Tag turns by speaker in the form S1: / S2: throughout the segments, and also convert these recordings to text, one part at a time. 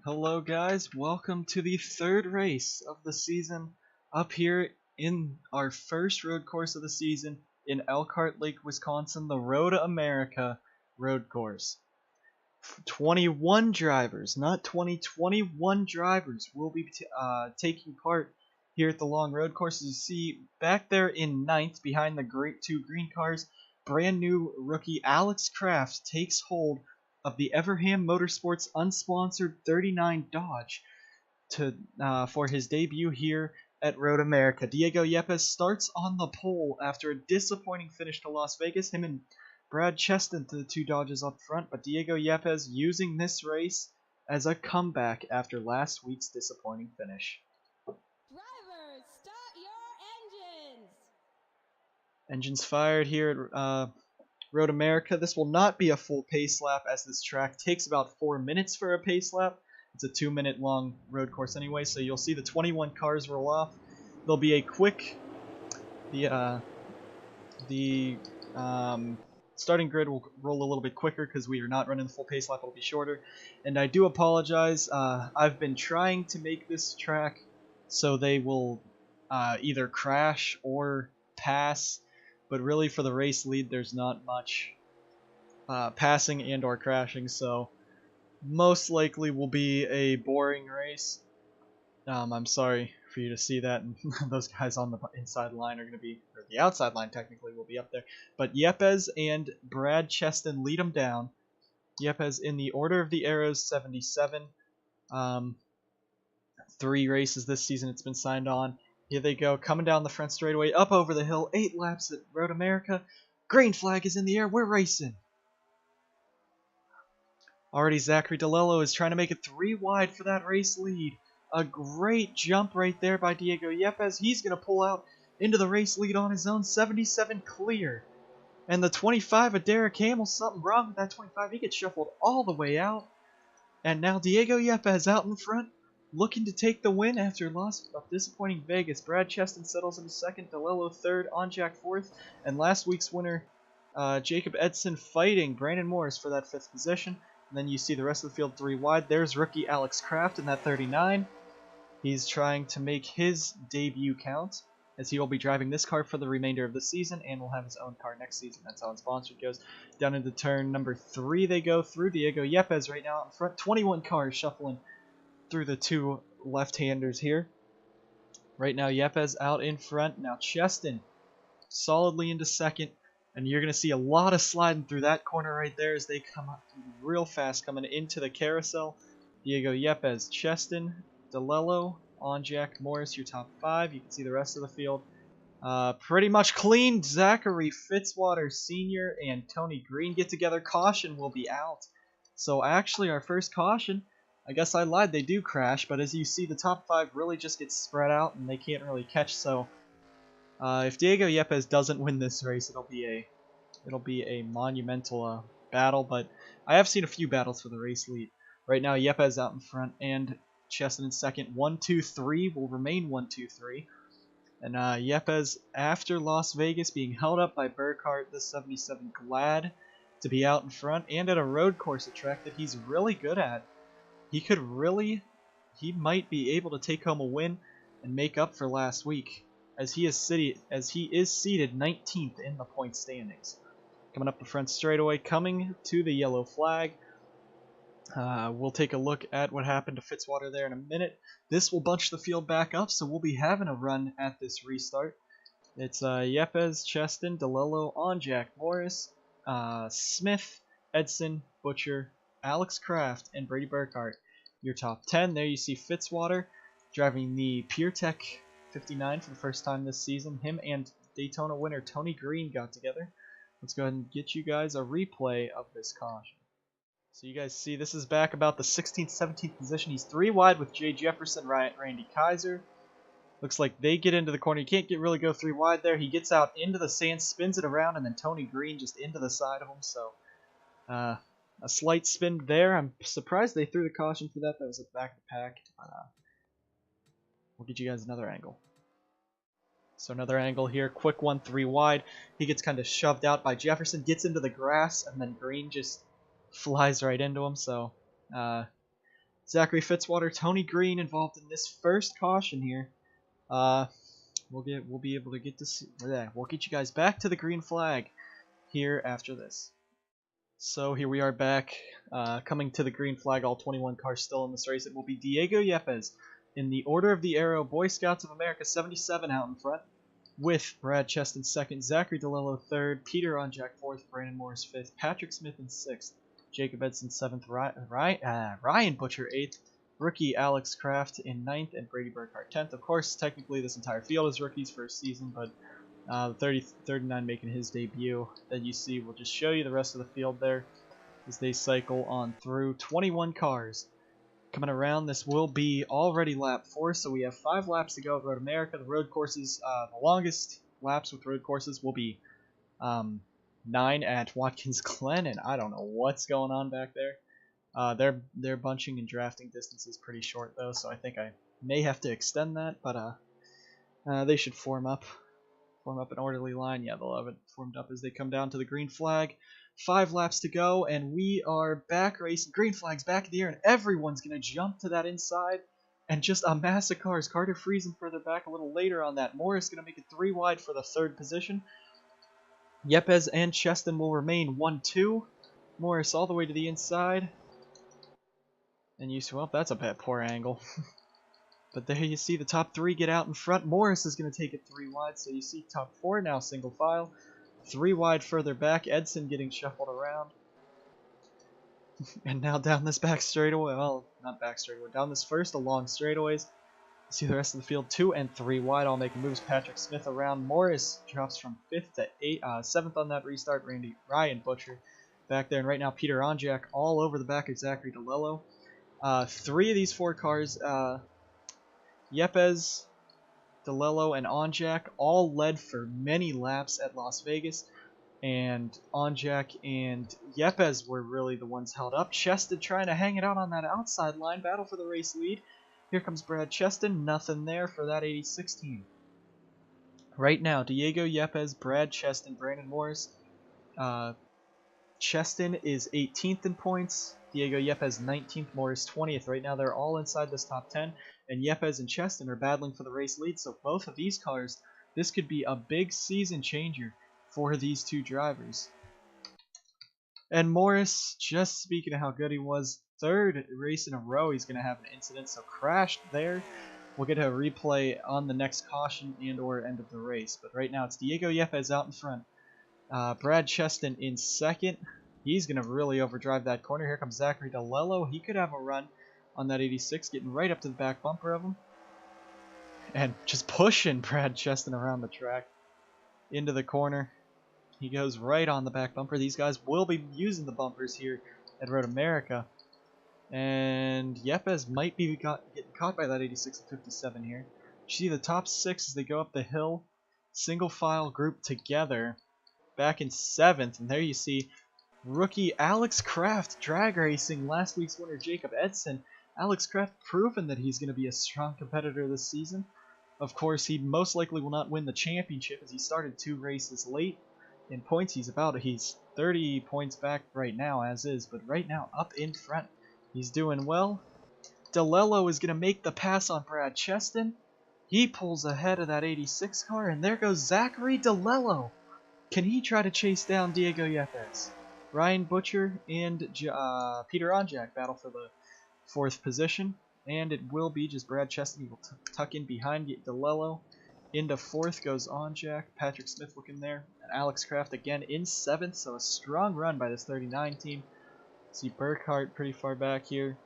S1: Hello guys, welcome to the third race of the season up here in our first road course of the season in Elkhart Lake, Wisconsin, the Road to America road course. 21 drivers, not 20, 21 drivers will be taking part here at the long road course. As you see back there in ninth behind the two green cars, brand new rookie Alex Kraft takes hold of the Everham Motorsports unsponsored 39 Dodge for his debut here at Road America. Diego Yepez starts on the pole after a disappointing finish to Las Vegas. Him and Brad Cheston to the two Dodges up front, but Diego Yepez using this race as a comeback after last week's disappointing finish.
S2: Drivers, start your engines!
S1: Engines fired here at Road America. This will not be a full pace lap as this track takes about 4 minutes for a pace lap. It's a 2-minute long road course anyway, so you'll see the 21 cars roll off. There'll be a quick, starting grid will roll a little bit quicker because we are not running the full pace lap. It'll be shorter, and I do apologize. I've been trying to make this track so they will either crash or pass, but really for the race lead there's not much passing and or crashing, so most likely will be a boring race. I'm sorry for you to see that, and those guys on the inside line are going to be, or the outside line technically will be up there. But Yepez and Brad Cheston lead them down. Yepez in the order of the arrows, 77. 3 races this season it's been signed on. Here they go, coming down the front straightaway, up over the hill, 8 laps at Road America. Green flag is in the air, we're racing. Already Zachary DeLello is trying to make it 3 wide for that race lead. A great jump right there by Diego Yepez. He's going to pull out into the race lead on his own, 77 clear. And the 25 of Derek Hamill, something wrong with that 25. He gets shuffled all the way out. And now Diego Yepez out in front, looking to take the win after loss of disappointing Vegas. Brad Cheston settles in second, DeLello third, Onjak fourth, and last week's winner, Jacob Edson, fighting Brandon Morris for that 5th position. And then you see the rest of the field 3 wide. There's rookie Alex Kraft in that 39. He's trying to make his debut count, as he will be driving this car for the remainder of the season and will have his own car next season. That's how unsponsored goes. Down into turn number 3 they go through. Diego Yepez right now out in front. 21 cars shuffling through the 2 left-handers here. Right now Yepez out in front. Now Cheston solidly into second. And you're going to see a lot of sliding through that corner right there as they come up real fast coming into the carousel. Diego Yepez, Cheston, DeLello, Onjak, Morris, your top 5. You can see the rest of the field. Pretty much clean. Zachary Fitzwater Sr. and Tony Green get together. Caution will be out. So actually our first caution, I guess I lied, they do crash, but as you see the top 5 really just get spread out and they can't really catch, so if Diego Yepez doesn't win this race, it'll be a monumental battle, but I have seen a few battles for the race lead. Right now Yepez out in front and Cheston in second. 1, 2, 3 will remain 1, 2, 3. And Yepez, after Las Vegas, being held up by Burkhardt, the 77, glad to be out in front and at a road course, a track that he's really good at. He might be able to take home a win and make up for last week, as he is seated 19th in the point standings. Coming up the front straightaway, coming to the yellow flag. We'll take a look at what happened to Fitzwater there in a minute. This will bunch the field back up, so we'll be having a run at this restart. It's Yepez, Cheston, DeLello, Onjak, Morris, Smith, Edson, Butcher, Alex Kraft, and Brady Burkhardt. Your top 10. There you see Fitzwater driving the PureTech 59 for the first time this season. Him and Daytona winner Tony Green got together. Let's go ahead and get you guys a replay of this caution. So you guys see this is back about the 16th, 17th position. He's 3 wide with Jay Jefferson, Randy Kaiser. Looks like they get into the corner. You can't really go 3 wide there. He gets out into the sand, spins it around, and then Tony Green just into the side of him. So a slight spin there. I'm surprised they threw the caution for that. That was at the back of the pack. We'll get you guys another angle. So another angle here. Quick one, 3 wide. He gets kind of shoved out by Jefferson, gets into the grass, and then Green just flies right into him. So Zachary Fitzwater, Tony Green involved in this first caution here. We'll be able to get to see. We'll get you guys back to the green flag here after this. So here we are back, coming to the green flag. All 21 cars still in this race. It will be Diego Yepez in the Order of the Arrow, Boy Scouts of America 77 out in front, with Brad Cheston second, Zachary DeLello third, Peter Onjak fourth, Brandon Morris fifth, Patrick Smith in sixth, Jacob Edson seventh, Ryan Butcher eighth, rookie Alex Kraft in ninth, and Brady Burkhart 10th. Of course, technically this entire field is rookies first season, but the 39 making his debut that you see will just show you the rest of the field there as they cycle on through. 21 cars coming around. This will be already lap 4, so we have 5 laps to go at Road America. The road courses, the longest laps with road courses will be 9 at Watkins Glen, and I don't know what's going on back there. Their bunching and drafting distance is pretty short though, so I think I may have to extend that, but they should form up an orderly line. Yeah, they'll have it formed up as they come down to the green flag. 5 laps to go, and we are back racing. Green flag's back in the air, and everyone's going to jump to that inside and just a mass of cars. Carter Friesen further back a little later on that. Morris going to make it 3 wide for the 3rd position. Yepez and Cheston will remain 1-2. Morris all the way to the inside. And you see, well, that's a bad poor angle. But there you see the top 3 get out in front. Morris is going to take it 3 wide, so you see top 4 now single file. 3 wide further back, Edson getting shuffled around. And now down this back straightaway, well, not back straightaway, down this first along straightaways. See the rest of the field 2 and 3 wide, all making moves. Patrick Smith around. Morris drops from 5th to 7th on that restart. Ryan Butcher back there, and right now Peter Onjak all over the back of Zachary DeLello. 3 of these 4 cars, Yepez, DeLello, and Onjak all led for many laps at Las Vegas, and Onjak and Yepez were really the ones held up. Cheston trying to hang it out on that outside line, battle for the race lead. Here comes Brad Cheston, nothing there for that 86 team. Right now, Diego Yepez, Brad Cheston, Brandon Morris. Cheston is 18th in points, Diego Yepez 19th, Morris 20th. Right now they're all inside this top 10, and Yepez and Cheston are battling for the race lead, so both of these cars, this could be a big season changer for these 2 drivers. And Morris, just speaking of how good he was, 3rd race in a row he's going to have an incident, so crashed there. We'll get a replay on the next caution and or end of the race, but right now it's Diego Yepez out in front. Brad Cheston in 2nd. He's going to really overdrive that corner. Here comes Zachary DeLello. He could have a run on that 86, getting right up to the back bumper of him. And just pushing Brad Cheston around the track into the corner. He goes right on the back bumper. These guys will be using the bumpers here at Road America. And Yepez might be getting caught by that 86 and 57 here. You see the top 6 as they go up the hill. Single file group together. Back in 7th, and there you see rookie Alex Kraft drag racing last week's winner Jacob Edson. Alex Kraft proven that he's going to be a strong competitor this season. Of course, he most likely will not win the championship as he started 2 races late. In points, he's 30 points back right now as is, but right now up in front. He's doing well. DeLello is going to make the pass on Brad Cheston. He pulls ahead of that 86 car, and there goes Zachary DeLello. Can he try to chase down Diego Yepez? Ryan Butcher and Peter Onjak battle for the 4th position, and it will be just Brad Cheston. He will tuck in behind DeLello. Into 4th goes Onjak, Patrick Smith looking there, and Alex Kraft again in 7th, so a strong run by this 39 team. See Burkhart pretty far back here.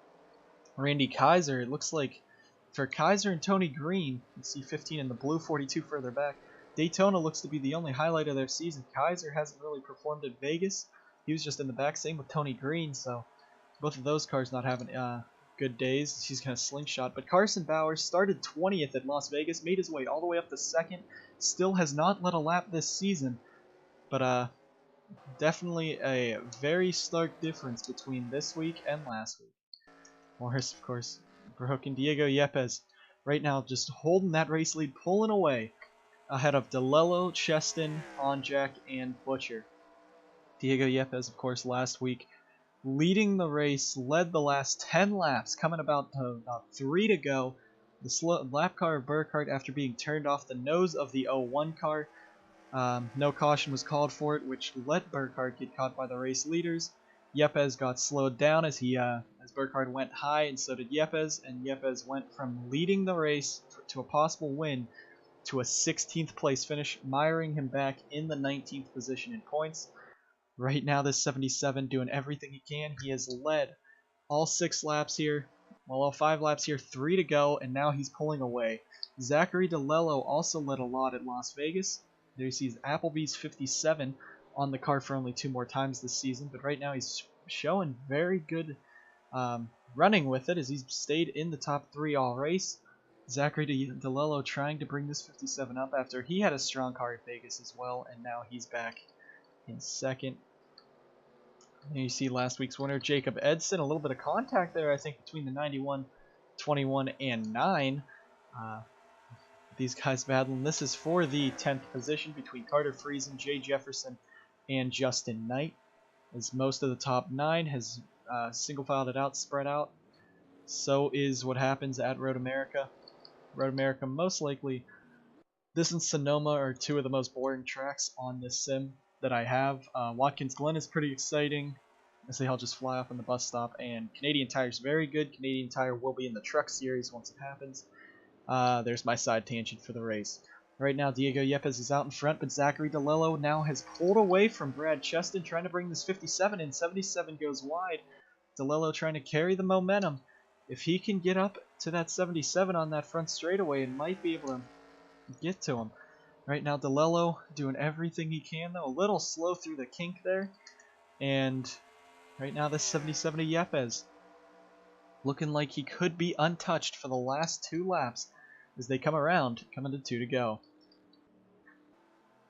S1: Randy Kaiser, it looks like for Kaiser and Tony Green, you see 15 in the blue, 42 further back. Daytona looks to be the only highlight of their season. Kaiser hasn't really performed at Vegas. He was just in the back, same with Tony Green, so both of those cars not having good days. He's going to slingshot. But Carson Bowers started 20th at Las Vegas, made his way all the way up to 2nd. Still has not led a lap this season. But definitely a very stark difference between this week and last week. Morris, of course, broken. Diego Yepez right now just holding that race lead, pulling away ahead of DeLello, Cheston, Onjak, and Butcher. Diego Yepez, of course, last week leading the race, led the last 10 laps, coming about 3 to go. The lap car of Burkhardt, after being turned off the nose of the 01 car, no caution was called for it, which let Burkhardt get caught by the race leaders. Yepez got slowed down as Burkhardt went high, and so did Yepez, and Yepez went from leading the race to a possible win to a 16th place finish, miring him back in the 19th position in points. Right now, this 77 doing everything he can. He has led all 6 laps here, well, all 5 laps here, 3 to go, and now he's pulling away. Zachary DeLello also led a lot at Las Vegas. There you see Applebee's 57 on the car for only 2 more times this season, but right now he's showing very good running with it as he's stayed in the top 3 all race. Zachary DeLello trying to bring this 57 up after he had a strong car at Vegas as well, and now he's back in second. And you see last week's winner, Jacob Edson. A little bit of contact there, I think, between the 91, 21, and 9. These guys battling. This is for the 10th position between Carter Friesen, Jay Jefferson, and Justin Knight. As most of the top 9 has single-filed it out, spread out. So is what happens at Road America. Road America, most likely, this and Sonoma are 2 of the most boring tracks on this sim that I have. Watkins Glen is pretty exciting. I say I'll just fly off on the bus stop. And Canadian Tire's very good. Canadian Tire will be in the truck series once it happens. There's my side tangent for the race. Right now, Diego Yepez is out in front, but Zachary DeLello now has pulled away from Brad Cheston, trying to bring this 57 in. 77 goes wide. DeLello trying to carry the momentum. If he can get up to that 77 on that front straightaway, it might be able to get to him. Right now, DeLello doing everything he can, though. A little slow through the kink there. And right now, this 77 of Yepez looking like he could be untouched for the last 2 laps as they come around, coming to 2 to go.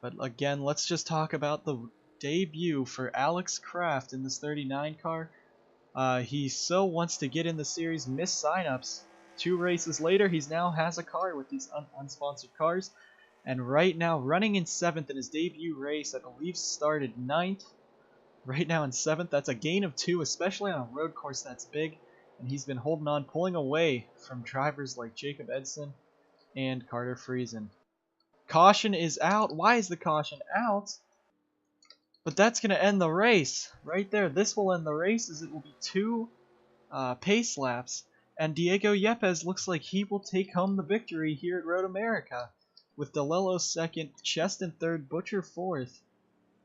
S1: But again, let's just talk about the debut for Alex Kraft in this 39 car. He so wants to get in the series, missed signups. 2 races later, he now has a car with these unsponsored cars. And right now, running in 7th in his debut race, I believe started 9th. Right now in 7th, that's a gain of 2, especially on a road course that's big. And he's been holding on, pulling away from drivers like Jacob Edson and Carter Friesen. Caution is out. Why is the caution out? But that's going to end the race. Right there, this will end the race as it will be 2 pace laps. And Diego Yepez looks like he will take home the victory here at Road America. With DeLello 2nd, Cheston 3rd, Butcher 4th,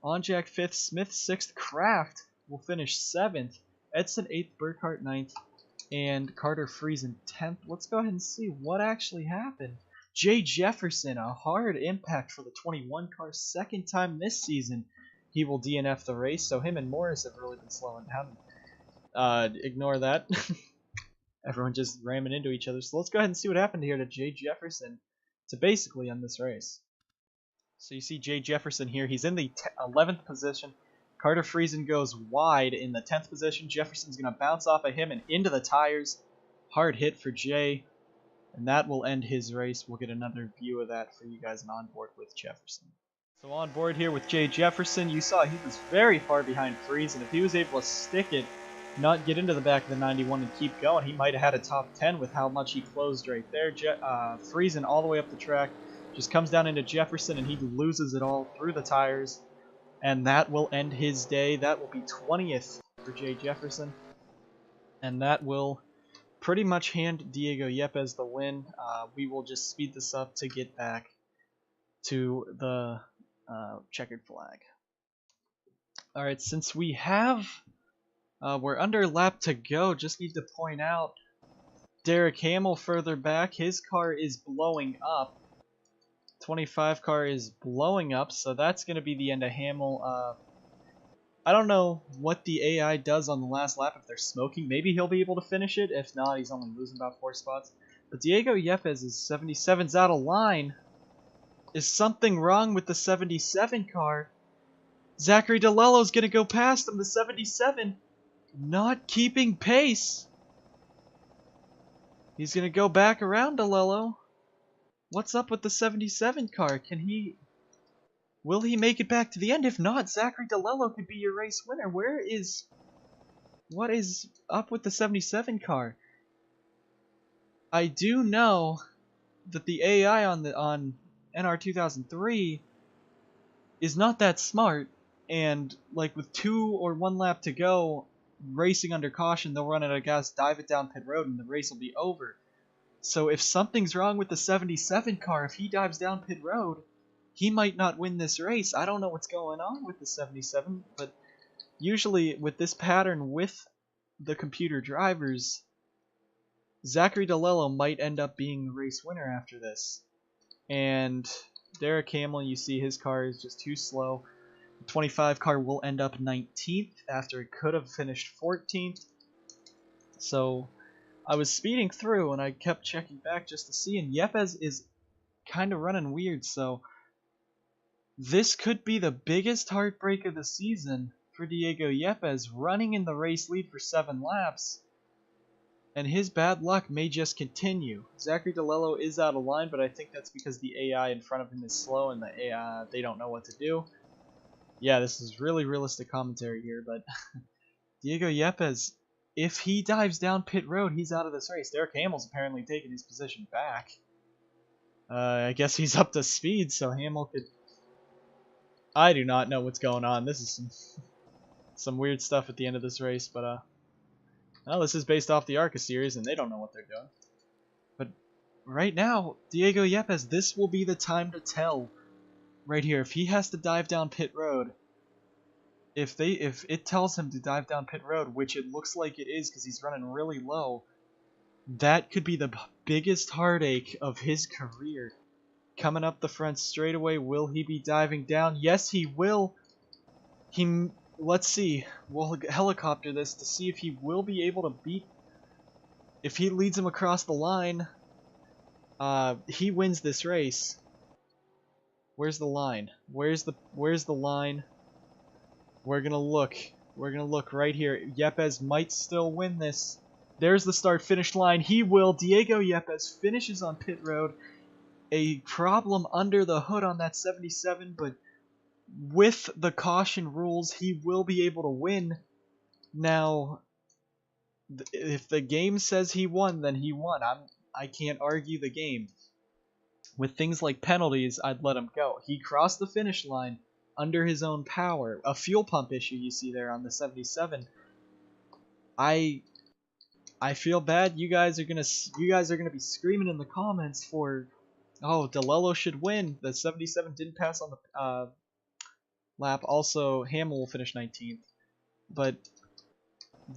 S1: Onjak 5th, Smith 6th, Kraft will finish 7th, Edson 8th, Burkhardt 9th, and Carter Friesen 10th. Let's go ahead and see what actually happened. Jay Jefferson, a hard impact for the 21 car, 2nd time this season. He will DNF the race, so him and Morris have really been slowing down. Ignore that. Everyone just ramming into each other. So let's go ahead and see what happened here to Jay Jefferson to basically end this race. So you see Jay Jefferson here. He's in the 11th position. Carter Friesen goes wide in the 10th position. Jefferson's going to bounce off of him and into the tires. Hard hit for Jay. And that will end his race. We'll get another view of that for you guys on board with Jefferson. So on board here with Jay Jefferson, you saw he was very far behind Friesen. If he was able to stick it, not get into the back of the 91 and keep going, he might have had a top 10 with how much he closed right there. Friesen all the way up the track just comes down into Jefferson and he loses it all through the tires. And that will end his day. That will be 20th for Jay Jefferson. And that will pretty much hand Diego Yepez the win. We will just speed this up to get back to the checkered flag. Alright, since we have we're under a lap to go, just need to point out Derek Hamill further back, his car is blowing up. 25 car is blowing up, so that's going to be the end of Hamill. I don't know what the AI does on the last lap if they're smoking. Maybe he'll be able to finish it. If not, he's only losing about 4 spots. But Diego Yepez's 77's out of line. Is something wrong with the 77 car? Zachary DeLello's going to go past him. The 77 not keeping pace. He's going to go back around DeLello. What's up with the 77 car? Will he make it back to the end? If not, Zachary DeLello could be your race winner. Where is What is up with the 77 car? I do know that the AI on NR 2003 is not that smart, and like with 2 or 1 lap to go, racing under caution, they'll run out of gas, dive it down pit road, and the race will be over. So if something's wrong with the 77 car, if he dives down pit road, he might not win this race. I don't know what's going on with the 77, but usually with this pattern with the computer drivers, Zachary DeLello might end up being the race winner after this. And Derek Hamill, you see his car is just too slow. The 25 car will end up 19th after it could have finished 14th. So I was speeding through and I kept checking back just to see, and Yepez is kind of running weird, so this could be the biggest heartbreak of the season for Diego Yepez, running in the race lead for 7 laps, and his bad luck may just continue. Zachary DeLello is out of line, but I think that's because the AI in front of him is slow and the AI, they don't know what to do. Yeah, this is really realistic commentary here, but Diego Yepez, if he dives down pit road, he's out of this race. Derek Hamill's apparently taking his position back. I guess he's up to speed, so Hamill could... I do not know what's going on. This is some weird stuff at the end of this race, but well, this is based off the Arca series, and they don't know what they're doing. But right now, Diego Yepez, this will be the time to tell. Right here, if he has to dive down pit road, if it tells him to dive down pit road, which it looks like it is because he's running really low, that could be the biggest heartache of his career. Coming up the front straightaway, will he be diving down? Yes, he will. Let's see. We'll helicopter this to see if he will be able to beat. If he leads him across the line, he wins this race. Where's the line? Where's the line? We're gonna look. We're gonna look right here. Yepez might still win this. There's the start-finish line. He will. Diego Yepez finishes on pit road. A problem under the hood on that 77, but with the caution rules, he will be able to win. Now, if the game says he won, then he won. I can't argue the game. With things like penalties, I'd let him go. He crossed the finish line under his own power. A fuel pump issue you see there on the 77. I feel bad. You guys are gonna be screaming in the comments for, oh, DeLello should win. The 77 didn't pass on the lap. Also, Hamill will finish 19th. But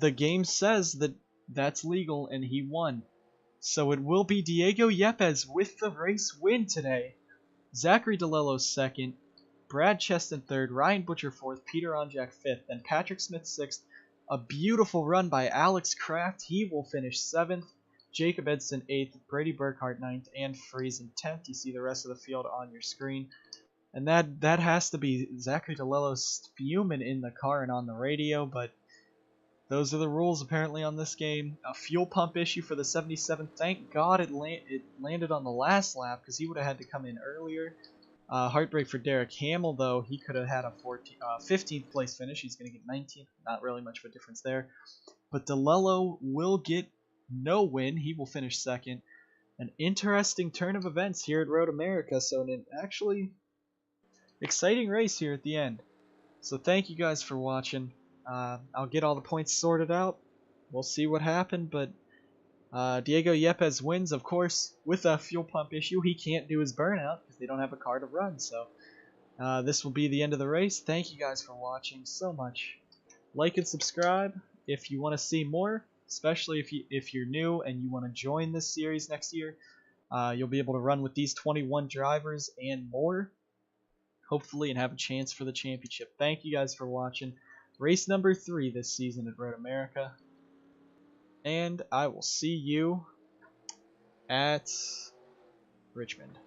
S1: the game says that that's legal, and he won. So it will be Diego Yepez with the race win today. Zachary DeLello 2nd, Brad Cheston 3rd, Ryan Butcher 4th, Peter Onjak 5th, and Patrick Smith 6th. A beautiful run by Alex Kraft. He will finish 7th. Jacob Edson 8th, Brady Burkhart 9th, and Friesen 10th. You see the rest of the field on your screen. And that has to be Zachary DeLello's fuming in the car and on the radio, but those are the rules apparently on this game. A fuel pump issue for the 77. Thank God it landed on the last lap because he would have had to come in earlier. Heartbreak for Derek Hamill, though. He could have had a 15th place finish. He's going to get 19th. Not really much of a difference there. But DeLello will get no win. He will finish 2nd. An interesting turn of events here at Road America. So an actually exciting race here at the end. So thank you guys for watching. I'll get all the points sorted out. We'll see what happened, but Diego Yepez wins, of course, with a fuel pump issue. He can't do his burnout because they don't have a car to run, so this will be the end of the race. Thank you guys for watching so much. Like and subscribe if you want to see more, especially if you're new and you want to join this series next year. You'll be able to run with these 21 drivers and more, hopefully, and have a chance for the championship. Thank you guys for watching. Race number 3 this season at Road America. And I will see you at Richmond.